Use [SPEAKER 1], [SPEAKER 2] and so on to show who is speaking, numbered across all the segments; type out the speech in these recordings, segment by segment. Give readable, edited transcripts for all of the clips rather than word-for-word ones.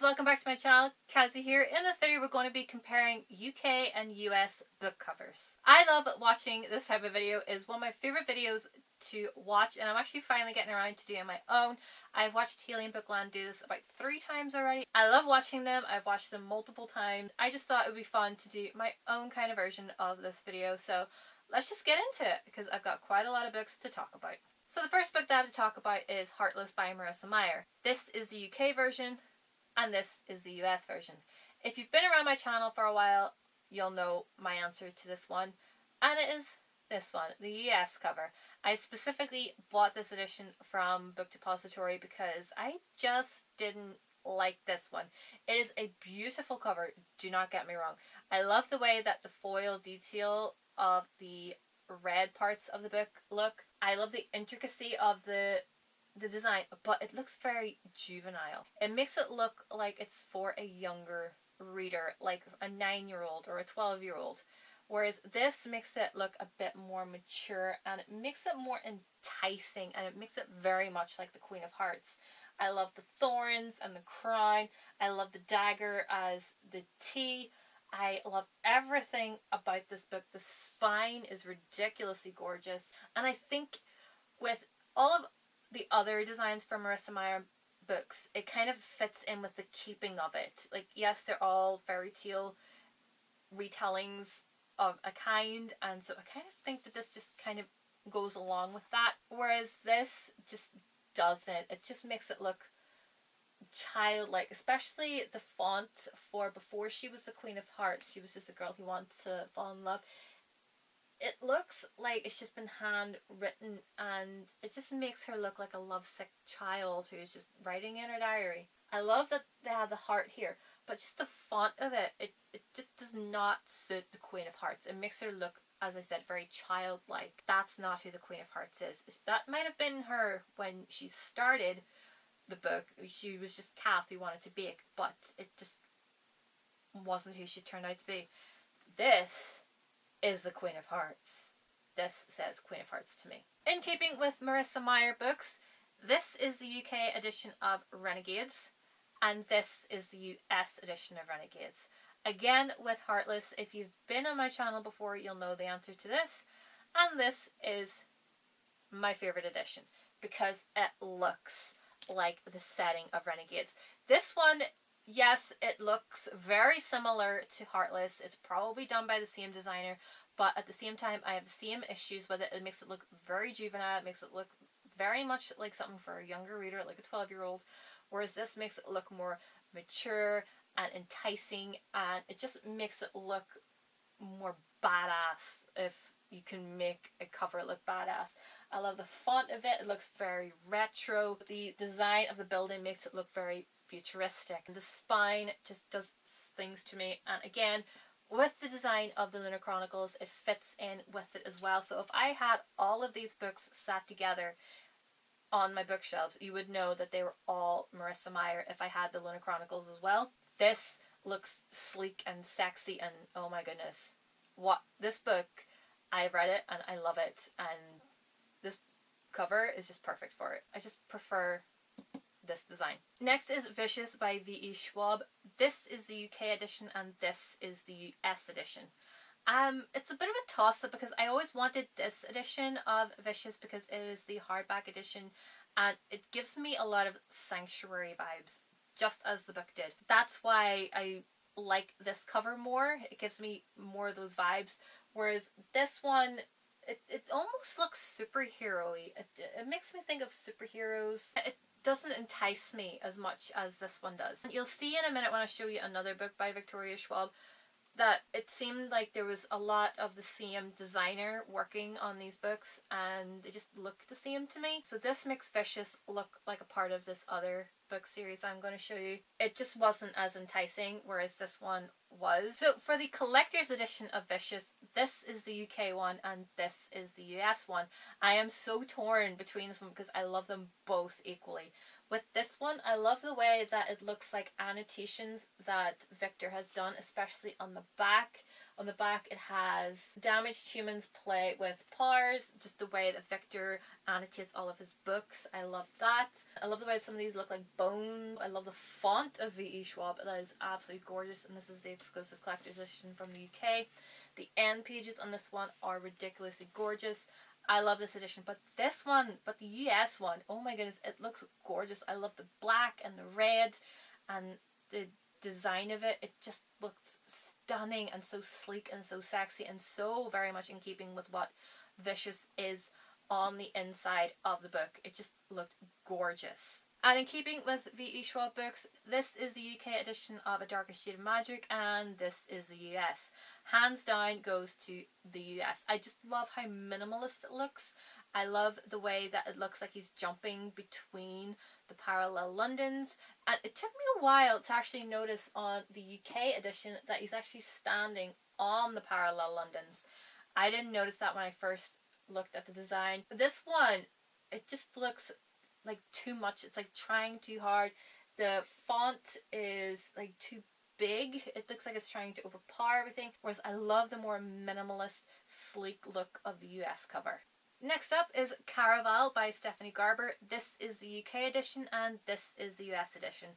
[SPEAKER 1] welcome back to my channel. Kazzie here. In this video we're going to be comparing UK and US book covers. I love watching this type of video. It's one of my favourite videos to watch, and I'm actually finally getting around to doing my own. I've watched Healy and Bookland do this about 3 times already. I love watching them. I've watched them multiple times. I just thought it would be fun to do my own kind of version of this video, so let's just get into it because I've got quite a lot of books to talk about. So the first book that I have to talk about is Heartless by Marissa Meyer. This is the UK version and this is the US version. If you've been around my channel for a while, you'll know my answer to this one, and it is this one, the US cover. I specifically bought this edition from Book Depository because I just didn't like this one. It is a beautiful cover, do not get me wrong. I love the way that the foil detail of the red parts of the book look. I love the intricacy of the design, but it looks very juvenile. It makes it look like it's for a younger reader, like a 9-year-old or a 12-year-old. Whereas this makes it look a bit more mature, and it makes it more enticing, and it makes it very much like the Queen of Hearts. I love the thorns and the crown. I love the dagger as the T. I love everything about this book. The spine is ridiculously gorgeous, and I think with all of the other designs from Marissa Meyer books, it kind of fits in with the keeping of it. Like, yes, they're all fairy tale retellings of a kind, and so I kind of think that this just kind of goes along with that, whereas this just doesn't. It just makes it look childlike, especially the font for before she was the Queen of Hearts. She was just a girl who wanted to fall in love. It looks like it's just been handwritten, and it just makes her look like a lovesick child who's just writing in her diary. I love that they have the heart here, but just the font of it, it just does not suit the Queen of Hearts. It makes her look, as I said, very childlike. That's not who the Queen of Hearts is. That might have been her when she started the book. She was just Kath who wanted to bake, but it just wasn't who she turned out to be. This is the Queen of Hearts. This says Queen of Hearts to me. In keeping with Marissa Meyer books, this is the UK edition of Renegades, and this is the US edition of Renegades. Again, with Heartless, if you've been on my channel before, you'll know the answer to this, and this is my favourite edition because it looks like the setting of Renegades. This one, yes, it looks very similar to Heartless. It's probably done by the same designer, but at the same time I have the same issues with it. It makes it look very juvenile. It makes it look very much like something for a younger reader, like a 12-year-old, whereas this makes it look more mature and enticing, and it just makes it look more badass, if you can make a cover look badass. I love the font of it. It looks very retro. The design of the building makes it look very futuristic. The spine just does things to me, and again, with the design of the Lunar Chronicles, it fits in with it as well. So if I had all of these books sat together on my bookshelves, you would know that they were all Marissa Meyer if I had the Lunar Chronicles as well. This looks sleek and sexy, and oh my goodness, what this book, I've read it and I love it, and this cover is just perfect for it. I just prefer this design. Next is Vicious by Ve Schwab. This is the UK edition and this is the US edition. It's a bit of a toss-up because I always wanted this edition of Vicious because it is the hardback edition, and it gives me a lot of Sanctuary vibes, just as the book did. That's why I like this cover more. It gives me more of those vibes, whereas this one, it almost looks superhero-y. It makes me think of superheroes. It doesn't entice me as much as this one does. You'll see in a minute when I show you another book by Ve Schwab that it seemed like there was a lot of the same designer working on these books, and they just look the same to me. So this makes Vicious look like a part of this other book series I'm going to show you. It just wasn't as enticing, whereas this one was. So for the collector's edition of Vicious, this is the UK one and this is the US one. I am so torn between this one because I love them both equally. With this one, I love the way that it looks like annotations that Victor has done, especially on the back On the back it has damaged humans play with powers, just the way that Victor annotates all of his books. I love that. I love the way some of these look like bone. I love the font of Ve Schwab. That is absolutely gorgeous, and this is the exclusive collector's edition from the UK. The end pages on this one are ridiculously gorgeous. I love this edition, but this one, the US one, oh my goodness, it looks gorgeous. I love the black and the red and the design of it. It just looks stunning and so sleek and so sexy and so very much in keeping with what Vicious is on the inside of the book. It just looked gorgeous. And in keeping with Ve Schwab books, this is the UK edition of A Darker Shade of Magic, and this is the US. Hands down goes to the US. I just love how minimalist it looks. I love the way that it looks like he's jumping between the parallel Londons, and it took me a while to actually notice on the UK edition that he's actually standing on the parallel Londons. I didn't notice that when I first looked at the design. This one, it just looks like too much. It's like trying too hard. The font is like too big. It looks like it's trying to overpower everything, whereas I love the more minimalist, sleek look of the US cover. Next up is Caraval by Stephanie Garber. This is the UK edition and this is the US edition.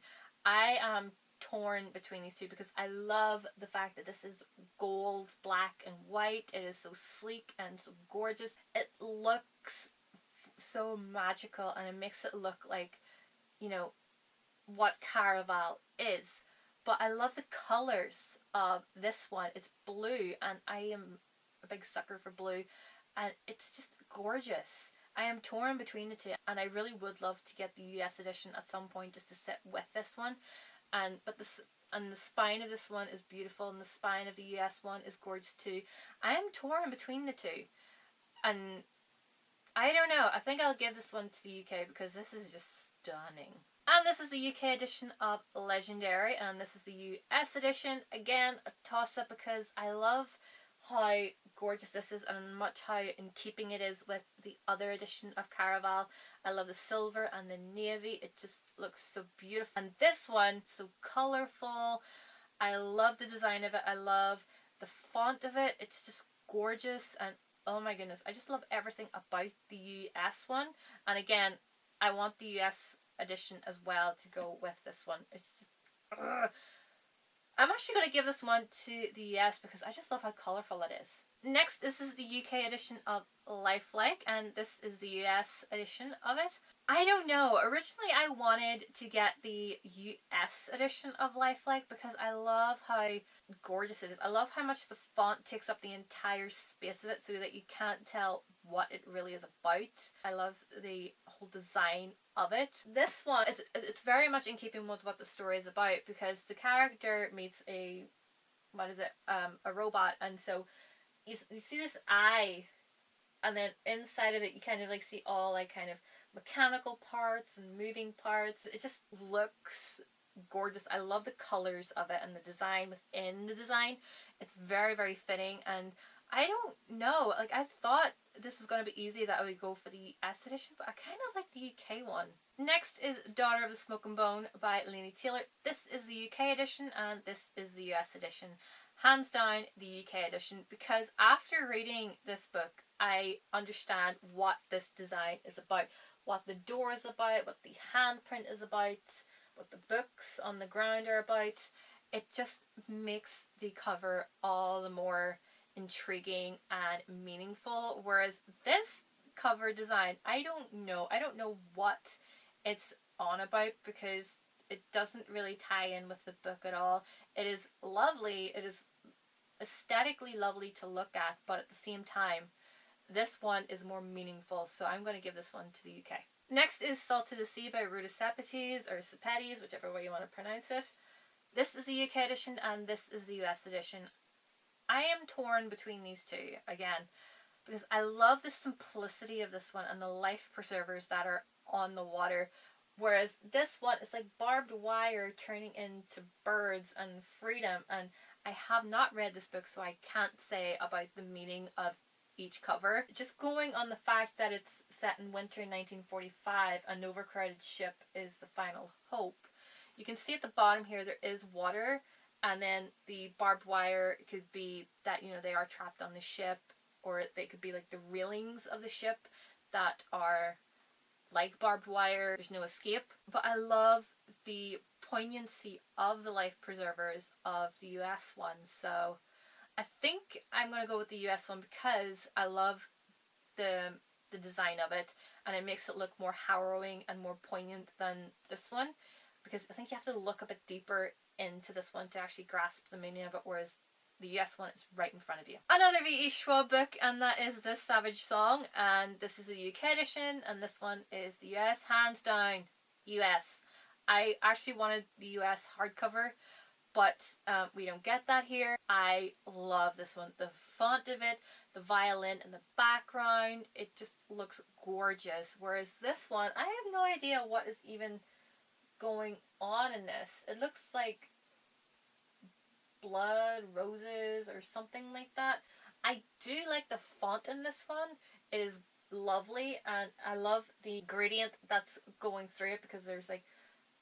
[SPEAKER 1] I am torn between these two because I love the fact that this is gold, black and white. It is so sleek and so gorgeous. It looks so magical and it makes it look like, you know, what Caraval is. But I love the colours of this one. It's blue and I am a big sucker for blue, and it's just gorgeous. I am torn between the two, and I really would love to get the US edition at some point just to sit with this one. But the spine of this one is beautiful, and the spine of the US one is gorgeous too. I am torn between the two, and I don't know. I think I'll give this one to the UK because this is just stunning. And this is the UK edition of Legendary, and this is the US edition. Again, a toss-up because I love how gorgeous this is and much how in keeping it is with the other edition of Caraval. I love the silver and the navy. It just looks so beautiful. And this one, so colourful. I love the design of it. I love the font of it. It's just gorgeous, and oh my goodness, I just love everything about the US one. And again, I want the US edition as well to go with this one. It's just, I'm actually going to give this one to the US because I just love how colourful it is. Next, this is the UK edition of Lifelike, and this is the US edition of it. I don't know. Originally, I wanted to get the US edition of Lifelike because I love how gorgeous it is. I love how much the font takes up the entire space of it so that you can't tell what it really is about. I love the whole design of it. This one, it's very much in keeping with what the story is about because the character meets a robot, and so you see this eye, and then inside of it you kind of like see all like kind of mechanical parts and moving parts. It just looks gorgeous. I love the colours of it and the design within the design. It's very, very fitting, and I don't know, like I thought this was going to be easy that I would go for the US edition, but I kind of like the UK one. Next is Daughter of the Smoke and Bone by Laini. This is the UK edition and this is the US edition. Hands down the UK edition, because after reading this book I understand what this design is about, what the door is about, what the handprint is about, what the books on the ground are about. It just makes the cover all the more intriguing and meaningful, whereas this cover design, I don't know what it's on about because it doesn't really tie in with the book at all. It is lovely, it is aesthetically lovely to look at, but at the same time this one is more meaningful, so I'm going to give this one to the UK. Next is Salt to the Sea by Ruta Sepetys, or Sepetys, whichever way you want to pronounce it. This is the UK edition and this is the US edition. I am torn between these two again because I love the simplicity of this one and the life preservers that are on the water, whereas this one is like barbed wire turning into birds and freedom, and I have not read this book so I can't say about the meaning of each cover. Just going on the fact that it's set in winter 1945, an overcrowded ship is the final hope. You can see at the bottom here there is water, And then the barbed wire could be that, you know, they are trapped on the ship, or they could be like the railings of the ship that are like barbed wire. There's no escape. But I love the poignancy of the life preservers of the US one. So I think I'm going to go with the US one because I love the design of it, and it makes it look more harrowing and more poignant than this one, because I think you have to look a bit deeper into this one to actually grasp the meaning of it, whereas the US one is right in front of you. Another Ve Schwab book, and that is This Savage Song, and this is the UK edition, and this one is the US. Hands down, US. I actually wanted the US hardcover, but we don't get that here. I love this one. The font of it, the violin in the background, it just looks gorgeous. Whereas this one, I have no idea what is even going on in this. It looks like blood, roses, or something like that. I do like the font in this one. It is lovely, and I love the gradient that's going through it, because there's like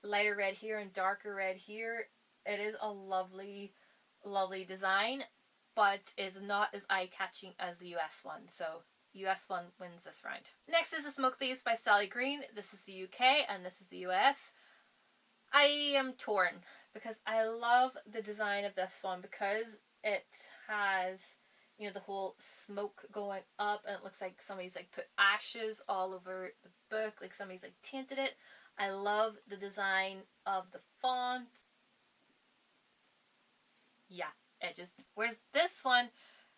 [SPEAKER 1] lighter red here and darker red here. It is a lovely, lovely design, but is not as eye-catching as the US one. So US one wins this round. Next is The Smoke Thieves by Sally Green. This is the UK and this is the US. I am torn because I love the design of this one, because it has, you know, the whole smoke going up, and it looks like somebody's like put ashes all over the book, like somebody's like tainted it. I love the design of the font. Yeah, it just, whereas this one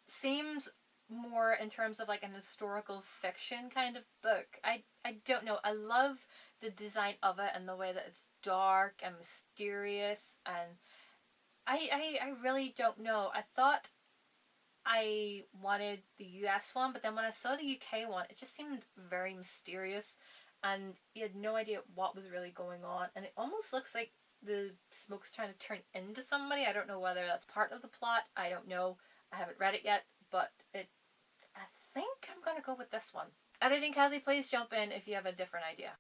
[SPEAKER 1] seems more in terms of like an historical fiction kind of book. I don't know. I love the design of it and the way that it's dark and mysterious, and I really don't know. I thought I wanted the US one, but then when I saw the UK one, it just seemed very mysterious, and you had no idea what was really going on, and it almost looks like the smoke's trying to turn into somebody. I don't know whether that's part of the plot. I don't know. I haven't read it yet, but I think I'm going to go with this one. Editing Kazzie, please jump in if you have a different idea.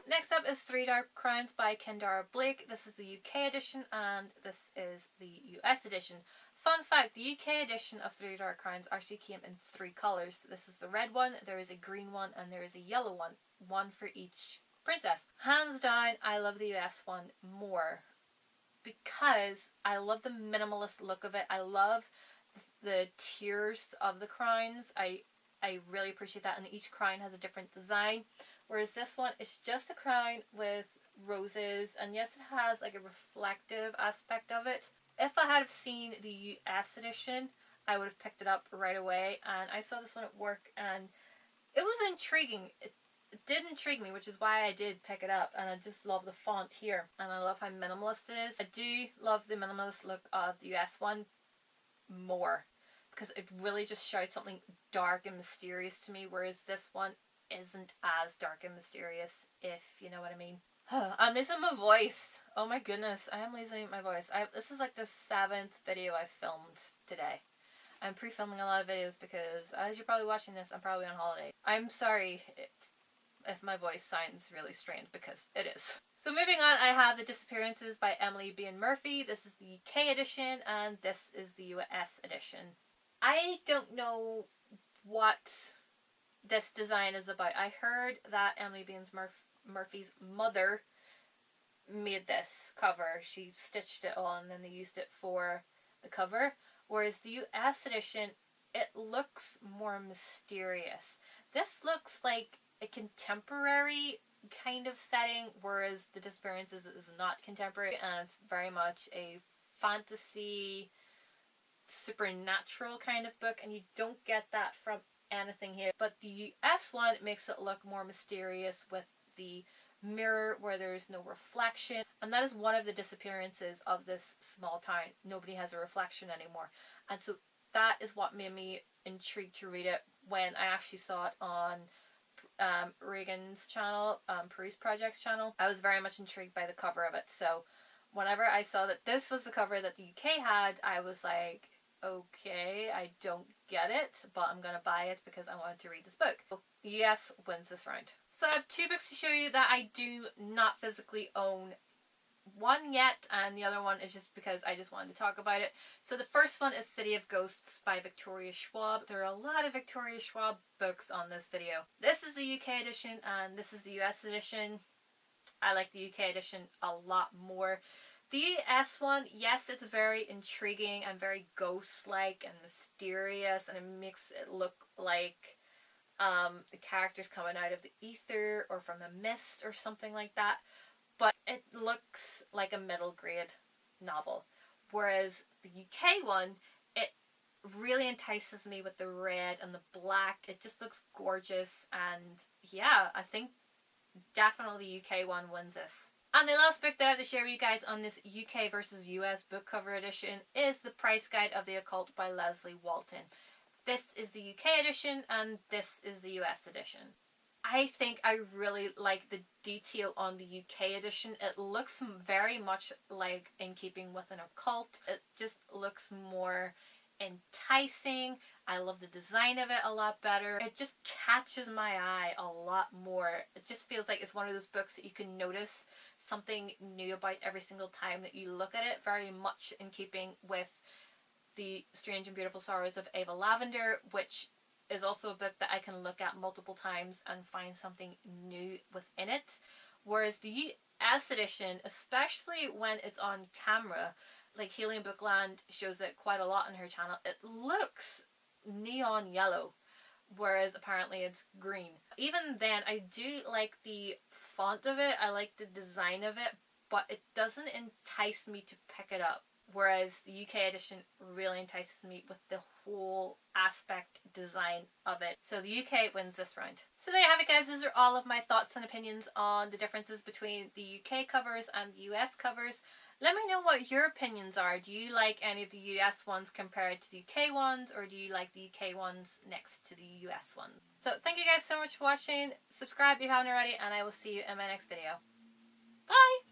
[SPEAKER 1] Next up is Three Dark Crowns by Kendara Blake. This is the UK edition, and this is the US edition. Fun fact, the UK edition of Three Dark Crowns actually came in 3 colours. This is the red one, there is a green one, and there is a yellow one. One for each princess. Hands down, I love the US one more, because I love the minimalist look of it. I love the tiers of the crowns. I really appreciate that, and each crown has a different design. Whereas this one is just a crown with roses, and yes, it has like a reflective aspect of it. If I had seen the US edition, I would have picked it up right away, and I saw this one at work, and it was intriguing. It did intrigue me, which is why I did pick it up, and I just love the font here, and I love how minimalist it is. I do love the minimalist look of the US one more, because it really just showed something dark and mysterious to me, whereas this one isn't as dark and mysterious, if you know what I mean. I'm losing my voice. Oh my goodness, I am losing my voice. This is like the 7th video I filmed today. I'm pre-filming a lot of videos because, as you're probably watching this, I'm probably on holiday. I'm sorry if my voice sounds really strained, because it is. So moving on, I have The Disappearances by Emily Bean Murphy. This is the UK edition, and this is the US edition. I don't know what this design is about. I heard that Emily Bean Murphy's mother made this cover. She stitched it all, and then they used it for the cover. Whereas the US edition, it looks more mysterious. This looks like a contemporary kind of setting, whereas The Disappearances is not contemporary, and it's very much a fantasy, supernatural kind of book, and you don't get that from anything here. But the US one makes it look more mysterious with the mirror where there's no reflection, and that is one of the disappearances of this small town. Nobody has a reflection anymore, and so that is what made me intrigued to read it when I actually saw it on Reagan's channel, Paris Project's channel. I was very much intrigued by the cover of it, so whenever I saw that this was the cover that the UK had, I was like, okay, I don't get it, but I'm gonna buy it because I wanted to read this book. Yes wins this round. So I have 2 books to show you that I do not physically own one yet, and the other one is just because I just wanted to talk about it. So the first one is City of Ghosts by Victoria Schwab. There are a lot of Victoria Schwab books on this video. This is the UK edition and this is the US edition. I like the UK edition a lot more. The US one, yes, it's very intriguing and very ghost-like and mysterious, and it makes it look like the characters coming out of the ether or from a mist or something like that. But it looks like a middle grade novel. Whereas the UK one, it really entices me with the red and the black. It just looks gorgeous, and yeah, I think definitely the UK one wins this. And the last book that I have to share with you guys on this UK versus US book cover edition is The Price Guide of the Occult by Leslye Walton. This is the UK edition and this is the US edition. I think I really like the detail on the UK edition. It looks very much like In Keeping with an Occult. It just looks more enticing. I love the design of it a lot better. It just catches my eye a lot more. It just feels like it's one of those books that you can notice something new about every single time that you look at it. Very much in keeping with The Strange and Beautiful Sorrows of Ava Lavender, which is also a book that I can look at multiple times and find something new within it. Whereas the US edition, especially when it's on camera, like Helium Bookland shows it quite a lot on her channel, it looks neon yellow, whereas apparently it's green. Even then, I do like the font of it, I like the design of it, but it doesn't entice me to pick it up. Whereas the UK edition really entices me with the whole aspect design of it. So the UK wins this round. So there you have it, guys. Those are all of my thoughts and opinions on the differences between the UK covers and the US covers. Let me know what your opinions are. Do you like any of the US ones compared to the UK ones, or do you like the UK ones next to the US ones? So thank you guys so much for watching. Subscribe if you haven't already, and I will see you in my next video. Bye!